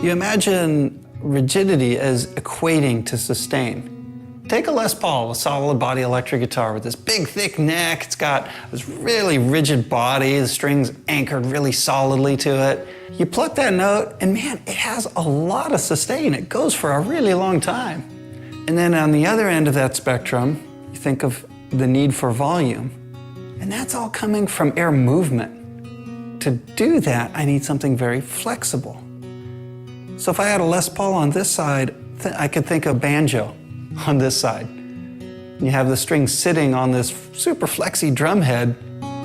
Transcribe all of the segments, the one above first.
You imagine rigidity as equating to sustain. Take a Les Paul, a solid body electric guitar with this big thick neck. It's got this really rigid body, the strings anchored really solidly to it. You pluck that note and man, it has a lot of sustain. It goes for a really long time. And then on the other end of that spectrum, you think of the need for volume. And that's all coming from air movement. To do that, I need something very flexible. So if I had a Les Paul on this side, I could think of banjo on this side. You have the strings sitting on this super flexy drum head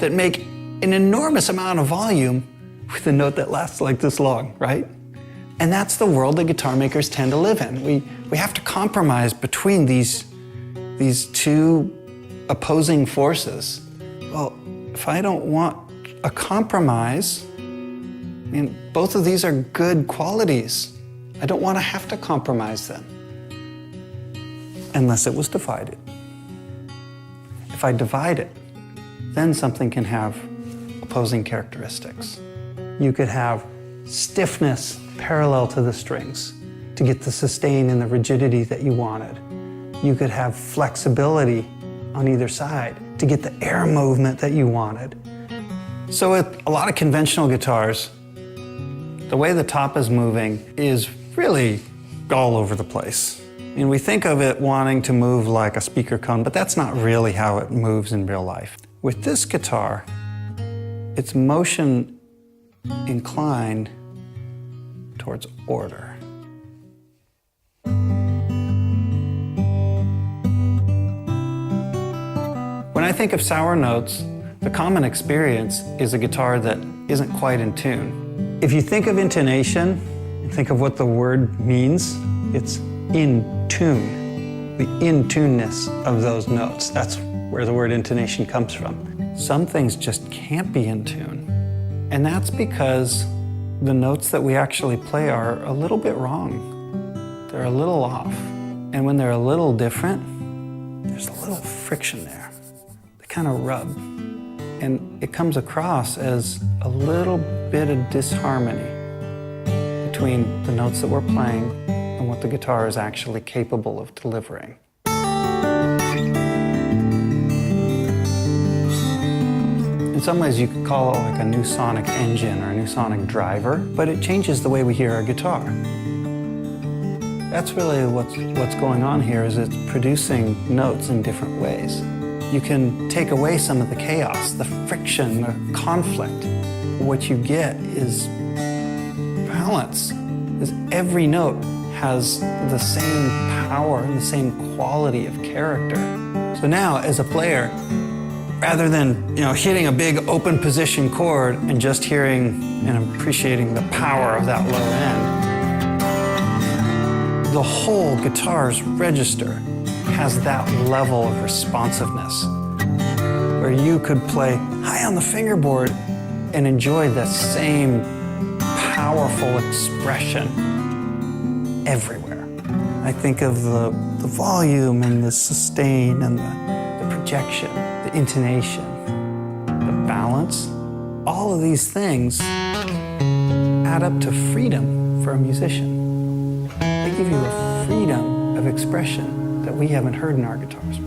that make an enormous amount of volume with a note that lasts like this long, right? And that's the world that guitar makers tend to live in. We have to compromise between these two opposing forces. Well, if I don't want a compromise, I mean, both of these are good qualities. I don't want to have to compromise them. Unless it was divided. If I divide it, then something can have opposing characteristics. You could have stiffness parallel to the strings to get the sustain and the rigidity that you wanted. You could have flexibility on either side to get the air movement that you wanted. So with a lot of conventional guitars, the way the top is moving is really all over the place. And we think of it wanting to move like a speaker cone, but that's not really how it moves in real life. With this guitar, it's motion inclined towards order. When I think of sour notes, the common experience is a guitar that isn't quite in tune. If you think of intonation and think of what the word means, it's in tune, the in-tuneness of those notes. That's where the word intonation comes from. Some things just can't be in tune. And that's because the notes that we actually play are a little bit wrong. They're a little off. And when they're a little different, there's a little friction there. They kind of rub. And it comes across as a little bit of disharmony between the notes that we're playing and what the guitar is actually capable of delivering. In some ways, you could call it like a new sonic engine or a new sonic driver, but it changes the way we hear our guitar. That's really what's going on here, is it's producing notes in different ways. You can take away some of the chaos, the friction, the conflict. What you get is balance, is every note has the same power and the same quality of character. So now, as a player, rather than hitting a big open position chord and just hearing and appreciating the power of that low end, the whole guitar's register has that level of responsiveness where you could play high on the fingerboard and enjoy the same powerful expression everywhere. I think of the volume and the sustain and the projection, the intonation, the balance. All of these things add up to freedom for a musician. They give you a freedom of expression that we haven't heard in our guitars.